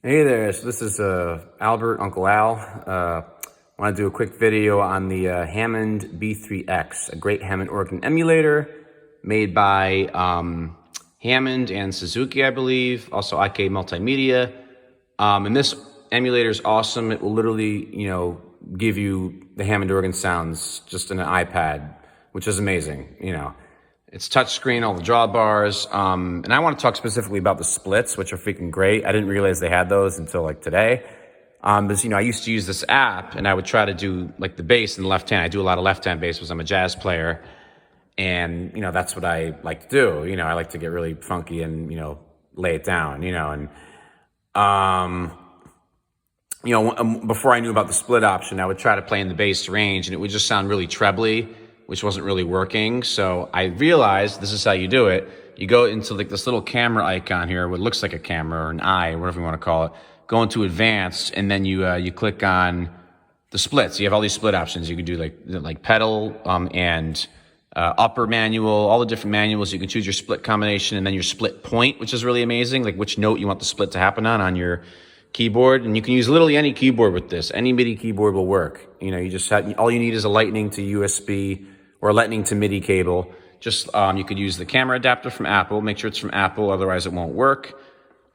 Hey there, so this is Albert, Uncle Al. I want to do a quick video on the Hammond B3X, a great Hammond organ emulator made by Hammond and Suzuki, I believe, also IK Multimedia. And this emulator is awesome. It will literally, give you the Hammond organ sounds just in an iPad, which is amazing, It's touchscreen, all the drawbars, and I want to talk specifically about the splits, which are freaking great. I didn't realize they had those until like today. Because, I used to use this app, and I would try to do like the bass in the left hand. I do a lot of left-hand bass because I'm a jazz player, and, that's what I like to do. I like to get really funky and, lay it down, before I knew about the split option, I would try to play in the bass range, and it would just sound really trebly, which wasn't really working. So I realized this is how you do it. You go into like this little camera icon here, what looks like a camera or an eye, or whatever you want to call it. Go into advanced, and then you click on the splits. You have all these split options. You can do like pedal and upper manual, all the different manuals. You can choose your split combination and then your split point, which is really amazing, like which note you want the split to happen on your keyboard. And you can use literally any keyboard with this. Any MIDI keyboard will work. You just have, all you need is a lightning to USB or a lightning to MIDI cable. Just, you could use the camera adapter from Apple. Make sure it's from Apple, otherwise it won't work.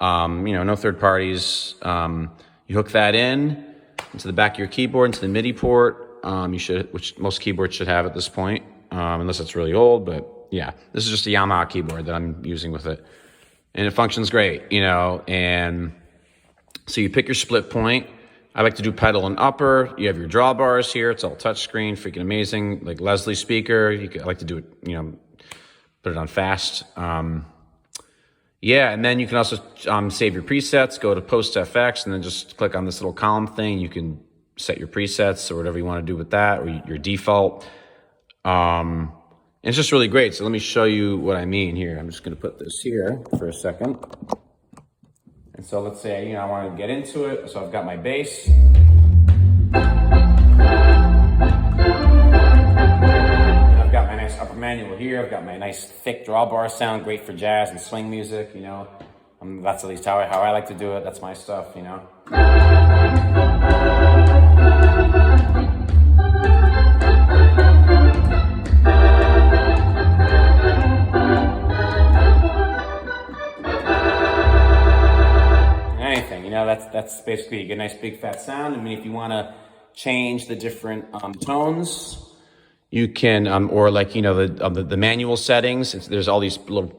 No third parties. You hook that into the back of your keyboard, into the MIDI port. Which most keyboards should have at this point, unless it's really old, but yeah, this is just a Yamaha keyboard that I'm using with it. And it functions great, and so you pick your split point. I like to do pedal and upper. You have your drawbars here. It's all touchscreen, freaking amazing. Like Leslie speaker. I like to do it, put it on fast. And then you can also save your presets. Go to Post FX and then just click on this little column thing. You can set your presets or whatever you want to do with that, or your default. And it's just really great. So let me show you what I mean here. I'm just going to put this here for a second. And so let's say, I want to get into it. So I've got my bass. I've got my nice upper manual here. I've got my nice thick drawbar sound, great for jazz and swing music, That's at least how I like to do it. That's my stuff, That's basically, you get a nice big fat sound. If you want to change the different tones, you can, or like, the manual settings, there's all these little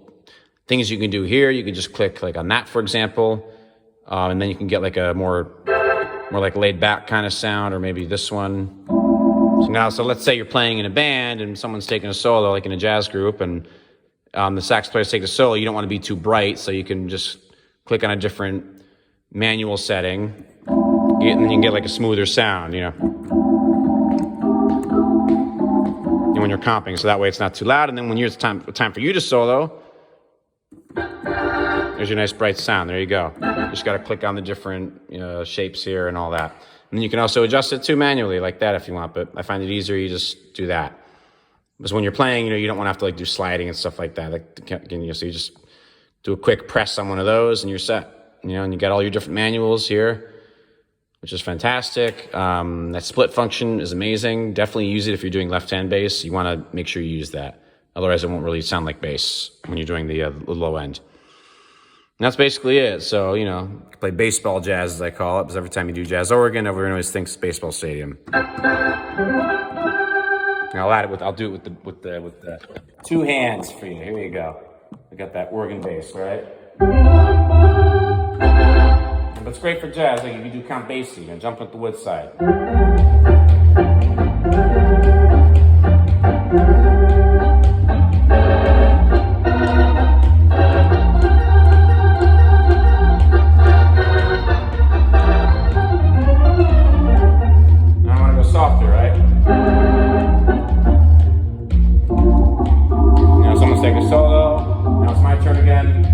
things you can do here. You can just click like on that, for example, and then you can get like a more like laid back kind of sound, or maybe this one. So let's say you're playing in a band and someone's taking a solo, like in a jazz group, and the sax player's taking a solo. You don't want to be too bright, so you can just click on a different manual setting, and then you can get like a smoother sound, and when you're comping, so that way it's not too loud. And then when it's time for you to solo, there's your nice bright sound. There you go. You just got to click on the different shapes here and all that. And then you can also adjust it too manually like that if you want, but I find it easier you just do that. Because when you're playing, you don't want to have to like do sliding and stuff like that. So you just do a quick press on one of those and you're set. And you got all your different manuals here, which is fantastic. That split function is amazing. Definitely use it if you're doing left-hand bass. You want to make sure you use that. Otherwise, it won't really sound like bass when you're doing the low end. And that's basically it. So, play baseball jazz, as I call it, because every time you do jazz organ, everyone always thinks baseball stadium. And I'll do it with the two hands for you. Here you go. We got that organ bass, right? But it's great for jazz. Like if you do Count Basie, you're gonna jump at the wood side. Now I want to go softer, right? Someone's taking a solo. Now it's my turn again.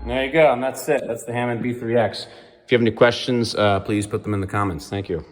There you go, and that's it. That's the Hammond B3X. If you have any questions, please put them in the comments. Thank you.